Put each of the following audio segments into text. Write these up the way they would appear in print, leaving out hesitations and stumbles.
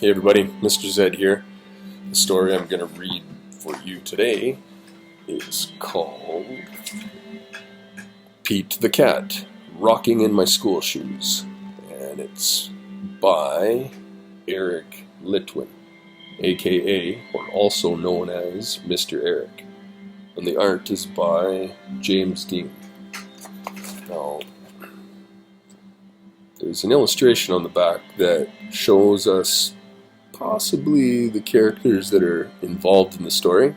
Hey everybody, Mr. Zed here. The story I'm going to read for you today is called Pete the Cat, Rocking in My School Shoes. And it's by Eric Litwin, aka, or also known as Mr. Eric. And the art is by James Dean. Now, there's an illustration on the back that shows us possibly the characters that are involved in the story,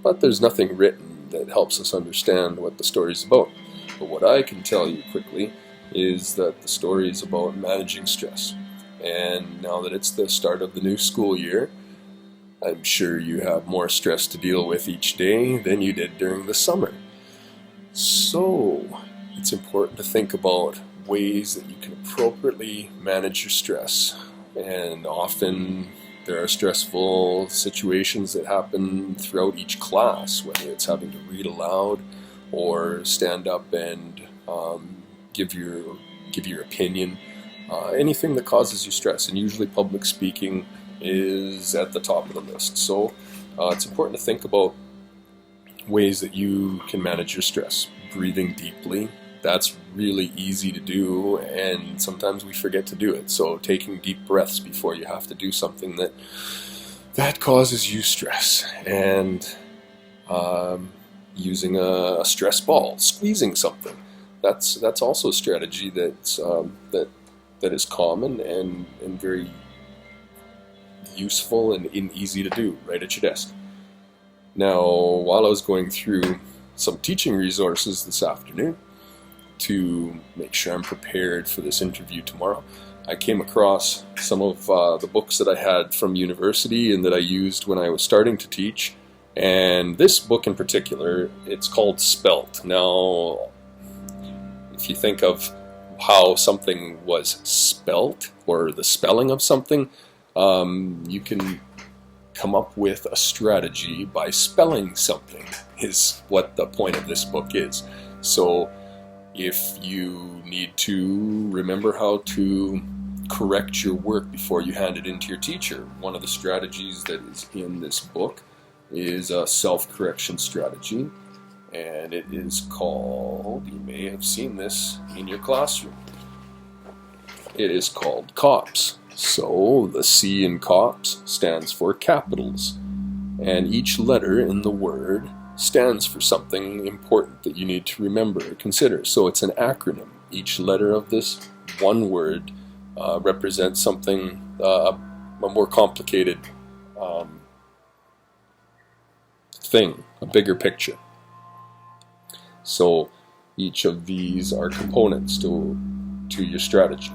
but there's nothing written that helps us understand what the story is about. But what I can tell you quickly is that the story is about managing stress. And now that it's the start of the new school year, I'm sure you have more stress to deal with each day than you did during the summer. So it's important to think about ways that you can appropriately manage your stress. And often there are stressful situations that happen throughout each class, whether it's having to read aloud or stand up and give your opinion, anything that causes you stress. And usually public speaking is at the top of the list. So it's important to think about ways that you can manage your stress. Breathing deeply. That's really easy to do, and sometimes we forget to do it. So taking deep breaths before you have to do something that causes you stress, and using a stress ball, squeezing something. That's also a strategy that is common and very useful and easy to do right at your desk. Now, while I was going through some teaching resources this afternoon, to make sure I'm prepared for this interview tomorrow, I came across some of the books that I had from university and that I used when I was starting to teach. And this book in particular, it's called Spelt. Now, if you think of how something was spelt, or the spelling of something, you can come up with a strategy by spelling something, is what the point of this book is. So if you need to remember how to correct your work before you hand it in to your teacher, one of the strategies that is in this book is a self-correction strategy, and it is called, you may have seen this in your classroom, it is called COPS. So the C in COPS stands for capitals, and each letter in the word stands for something important that you need to remember or consider. So it's an acronym. Each letter of this one word represents something, a more complicated thing, a bigger picture. So each of these are components to your strategy.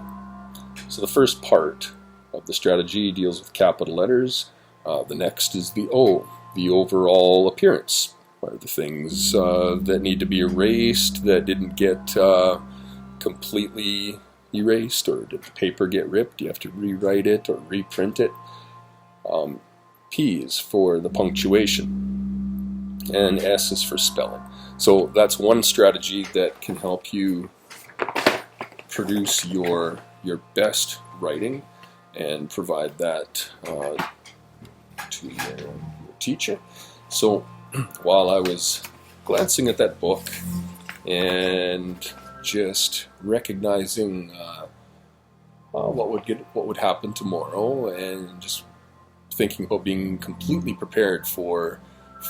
So the first part of the strategy deals with capital letters. The next is the O, the overall appearance. Are the things that need to be erased that didn't get completely erased, or did the paper get ripped? Do you have to rewrite it or reprint it? P is for the punctuation, and S is for spelling. So that's one strategy that can help you produce your best writing and provide that to your teacher. So while I was glancing at that book and just recognizing what would happen tomorrow, and just thinking about being completely prepared for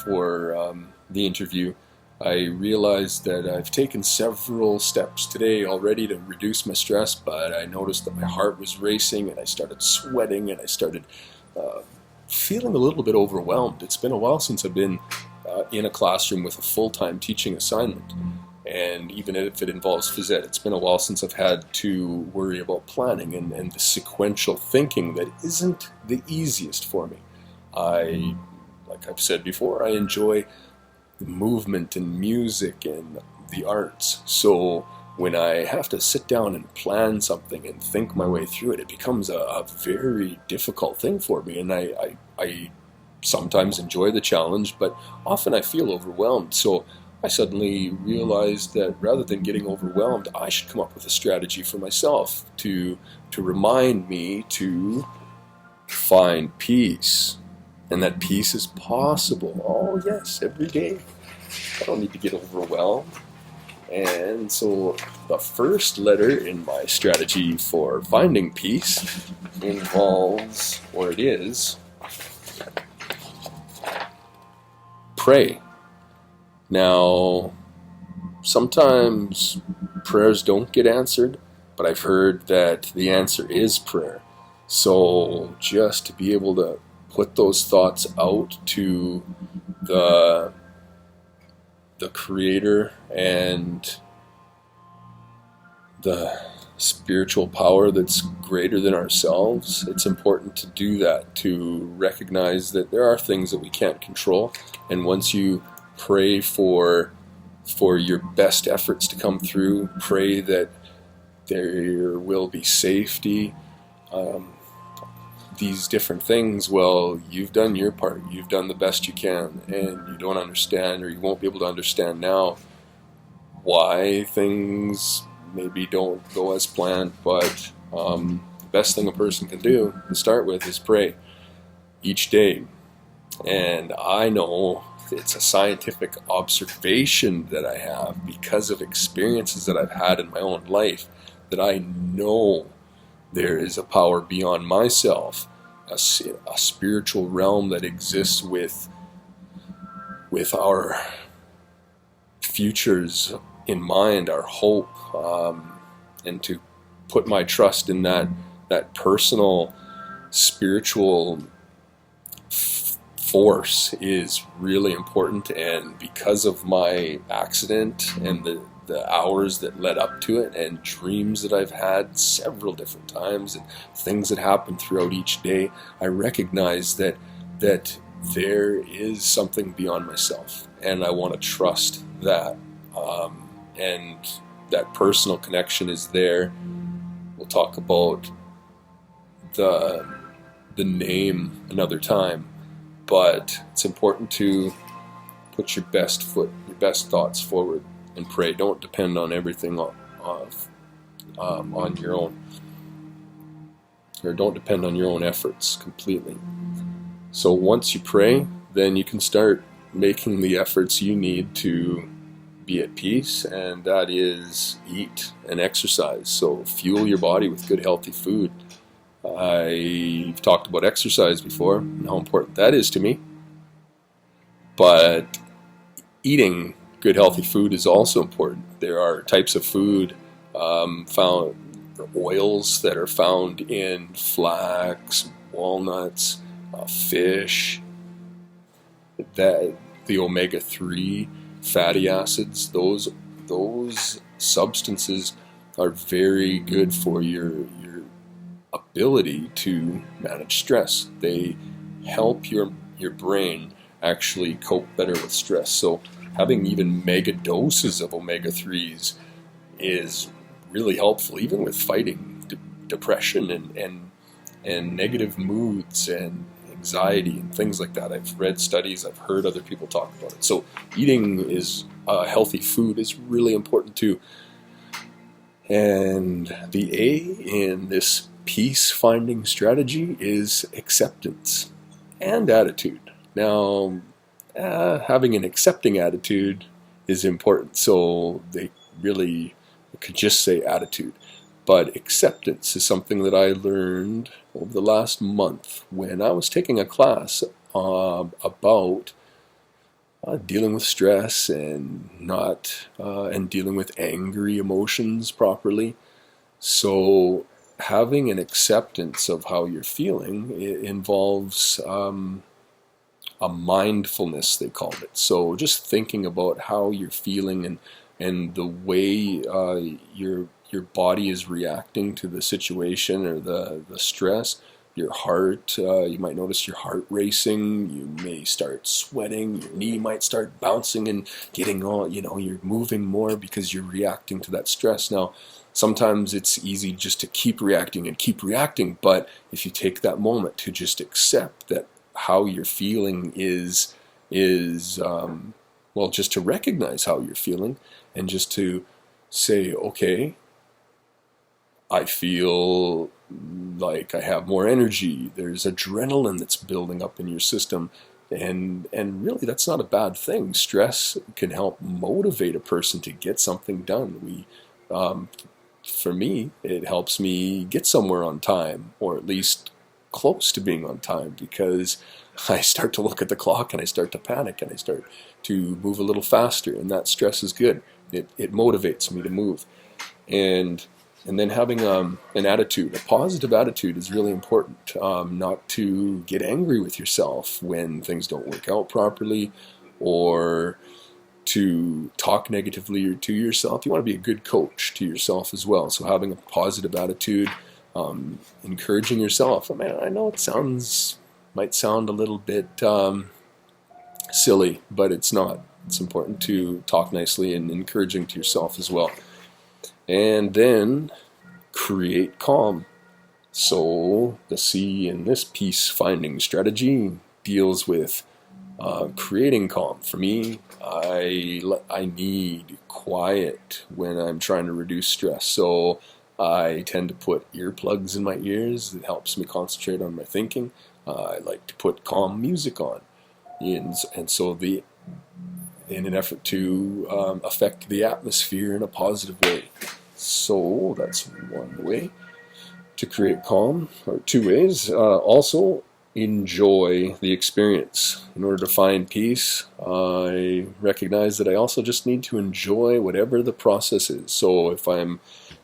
the interview, I realized that I've taken several steps today already to reduce my stress, but I noticed that my heart was racing, and I started sweating, and I started feeling a little bit overwhelmed. It's been a while since I've been in a classroom with a full-time teaching assignment, and even if it involves phys ed, it's been a while since I've had to worry about planning and the sequential thinking that isn't the easiest for me. Like I've said before, I enjoy the movement and music and the arts, so when I have to sit down and plan something and think my way through it, it becomes a very difficult thing for me, and I sometimes enjoy the challenge, but often I feel overwhelmed. So I suddenly realized that rather than getting overwhelmed, I should come up with a strategy for myself to remind me to find peace, and that peace is possible. Oh yes, every day. I don't need to get overwhelmed. And so the first letter in my strategy for finding peace involves, or it is, pray. Now, sometimes prayers don't get answered, but I've heard that the answer is prayer. So just to be able to put those thoughts out to the Creator and the spiritual power that's greater than ourselves, it's important to do that, to recognize that there are things that we can't control. And once you pray for your best efforts to come through, pray that there will be safety, these different things, well, you've done your part, you've done the best you can, and you don't understand, or you won't be able to understand now why things maybe don't go as planned. But the best thing a person can do to start with is pray each day. And I know it's a scientific observation that I have because of experiences that I've had in my own life, that I know there is a power beyond myself, a spiritual realm that exists with our futures in mind, our hope, and to put my trust in that personal spiritual force is really important. And because of my accident and the hours that led up to it, and dreams that I've had several different times, and things that happen throughout each day, I recognize that there is something beyond myself, and I want to trust that, and that personal connection is there. We'll talk about the name another time, but it's important to put your best thoughts forward and pray. Don't depend on everything on your own, or don't depend on your own efforts completely. So once you pray, then you can start making the efforts you need to be at peace, and that is eat and exercise. So fuel your body with good healthy food. I've talked about exercise before and how important that is to me, but eating good healthy food is also important. There are types of food found, oils that are found in flax, walnuts, fish, that the omega-3 fatty acids, those substances are very good for your ability to manage stress. They help your brain actually cope better with stress. So having even mega doses of omega-3s is really helpful, even with fighting depression and negative moods and anxiety and things like that. I've read studies, I've heard other people talk about it. So eating healthy food is really important too. And the A in this peace-finding strategy is acceptance and attitude. Now, having an accepting attitude is important, so they really could just say attitude. But acceptance is something that I learned over the last month when I was taking a class about dealing with stress and and dealing with angry emotions properly. So having an acceptance of how you're feeling, it involves a mindfulness, they called it. So just thinking about how you're feeling and the way your body is reacting to the situation or the stress. Your heart, you might notice your heart racing, you may start sweating, your knee might start bouncing and getting on, you're moving more because you're reacting to that stress. Now, sometimes it's easy just to keep reacting, but if you take that moment to just accept that how you're feeling is just to recognize how you're feeling and just to say, okay, I feel like I have more energy. There's adrenaline that's building up in your system. And really, that's not a bad thing. Stress can help motivate a person to get something done. For me, it helps me get somewhere on time, or at least close to being on time, because I start to look at the clock and I start to panic and I start to move a little faster, and that stress is good. It motivates me to move. And then having an attitude, a positive attitude, is really important. Not to get angry with yourself when things don't work out properly, or to talk negatively to yourself. You want to be a good coach to yourself as well. So having a positive attitude, encouraging yourself. I mean, I know it might sound a little bit silly, but it's not. It's important to talk nicely and encouraging to yourself as well. And then create calm. So the C in this peace finding strategy deals with creating calm. For me, I need quiet when I'm trying to reduce stress. So I tend to put earplugs in my ears. It helps me concentrate on my thinking. I like to put calm music on. And so in an effort to affect the atmosphere in a positive way. So that's one way to create calm, or two ways. Also, enjoy the experience. In order to find peace, I recognize that I also just need to enjoy whatever the process is. So if I'm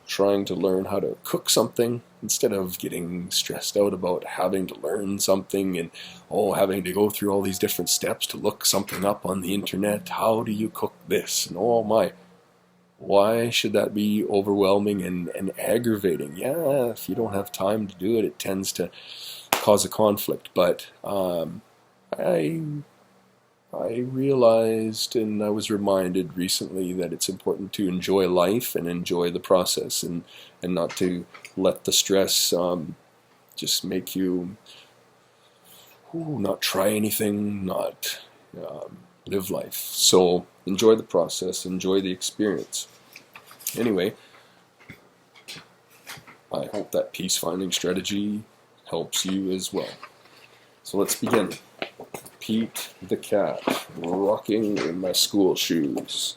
trying to learn how to cook something, instead of getting stressed out about having to learn something and having to go through all these different steps to look something up on the internet, how do you cook this? And why should that be overwhelming and aggravating? Yeah, if you don't have time to do it, it tends to cause a conflict. But I realized, and I was reminded recently, that it's important to enjoy life and enjoy the process, and not to let the stress just make you not try anything, not live life. So enjoy the process, enjoy the experience. Anyway, I hope that peace finding strategy helps you as well. So let's begin. Pete the cat, rocking in my school shoes.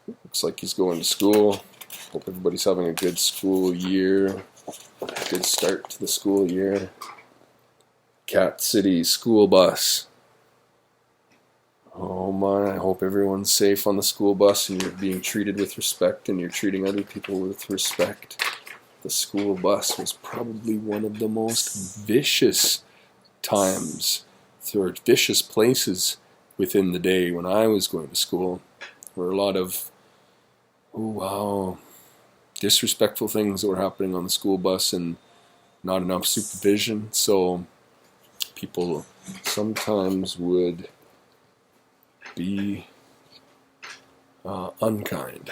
Looks like he's going to school. Hope everybody's having a good school year. Good start to the school year. Cat City school bus. Oh my, I hope everyone's safe on the school bus and you're being treated with respect and you're treating other people with respect. The school bus was probably one of the most vicious times, or vicious places within the day when I was going to school. There were a lot of, disrespectful things that were happening on the school bus and not enough supervision. So people sometimes would be unkind.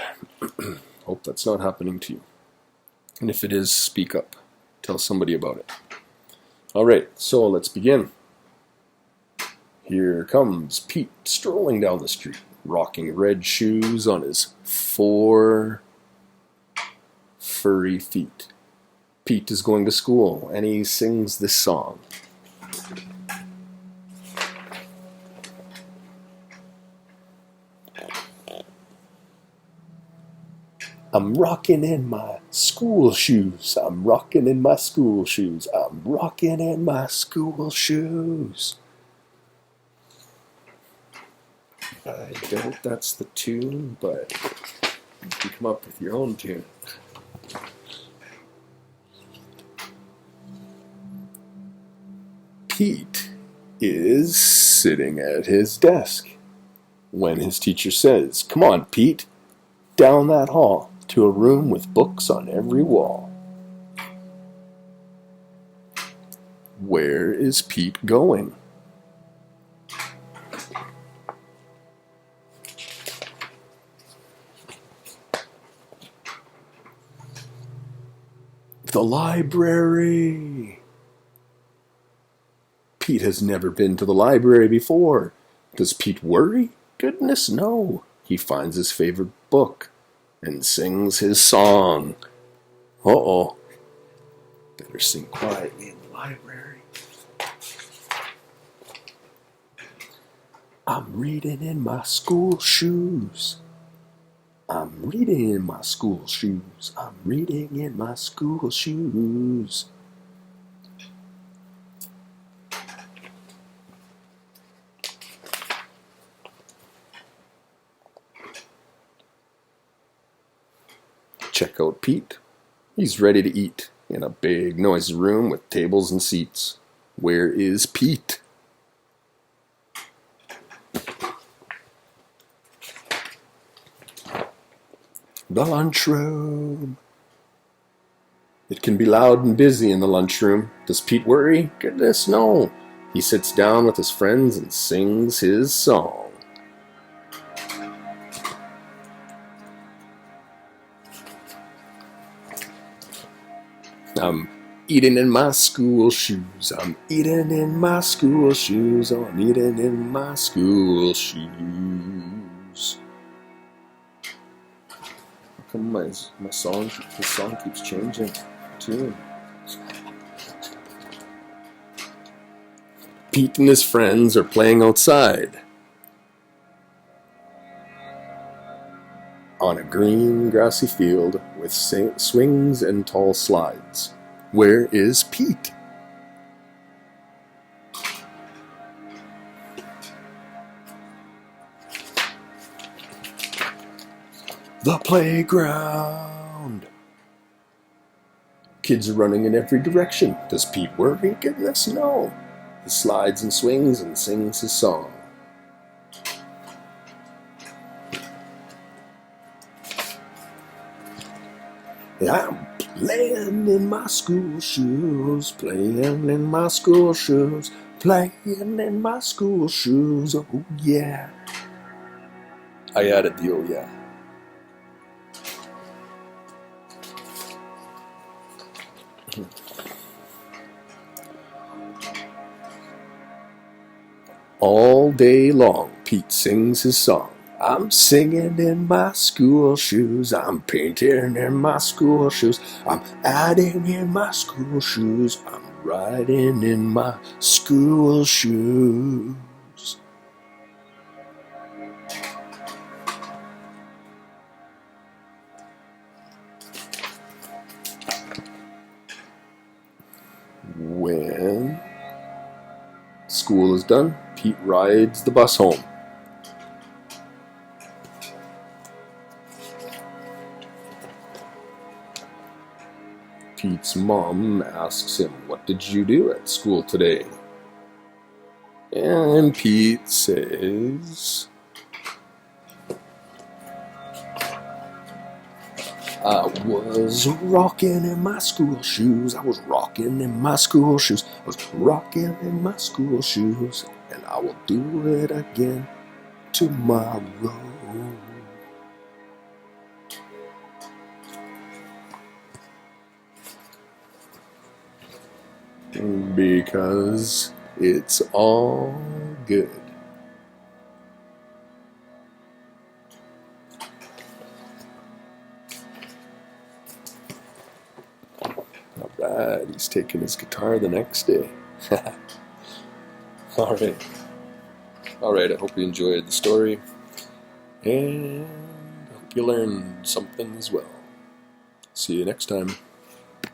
Hope that's not happening to you. And if it is, speak up. Tell somebody about it. Alright, so let's begin. Here comes Pete strolling down the street, rocking red shoes on his 4 furry feet. Pete is going to school, and he sings this song. I'm rocking in my school shoes. I'm rocking in my school shoes. I'm rocking in my school shoes. I doubt that's the tune, but you can come up with your own tune. Pete is sitting at his desk when his teacher says, "Come on, Pete, down that hall to a room with books on every wall." Where is Pete going? The library. Pete has never been to the library before. Does Pete worry? Goodness, no. He finds his favorite book and sings his song. Uh-oh, Better sing quietly in the library. I'm reading in my school shoes. I'm reading in my school shoes. I'm reading in my school shoes. Check out Pete. He's ready to eat in a big noisy room with tables and seats. Where is Pete? The lunchroom. It can be loud and busy in the lunchroom. Does Pete worry? Goodness, no. He sits down with his friends and sings his song. I'm eating in my school shoes. I'm eating in my school shoes. Oh, I'm eating in my school shoes. How come my song, the song keeps changing tune? Pete and his friends are playing outside on a green grassy field with swings and tall slides. Where is Pete? The playground. Kids are running in every direction. Does Pete worry? Goodness, no. He slides and swings and sings his song. I'm playing in my school shoes, playing in my school shoes, playing in my school shoes, oh yeah. I added the oh yeah. All day long, Pete sings his song. I'm singing in my school shoes. I'm painting in my school shoes. I'm adding in my school shoes. I'm riding in my school shoes. When school is done, Pete rides the bus home. Pete's mom asks him, "What did you do at school today?" And Pete says, "I was rocking in my school shoes. I was rocking in my school shoes. I was rocking in my school shoes. And I will do it again tomorrow." Because it's all good. Not bad. He's taking his guitar the next day. All right. I hope you enjoyed the story, and I hope you learned something as well. See you next time.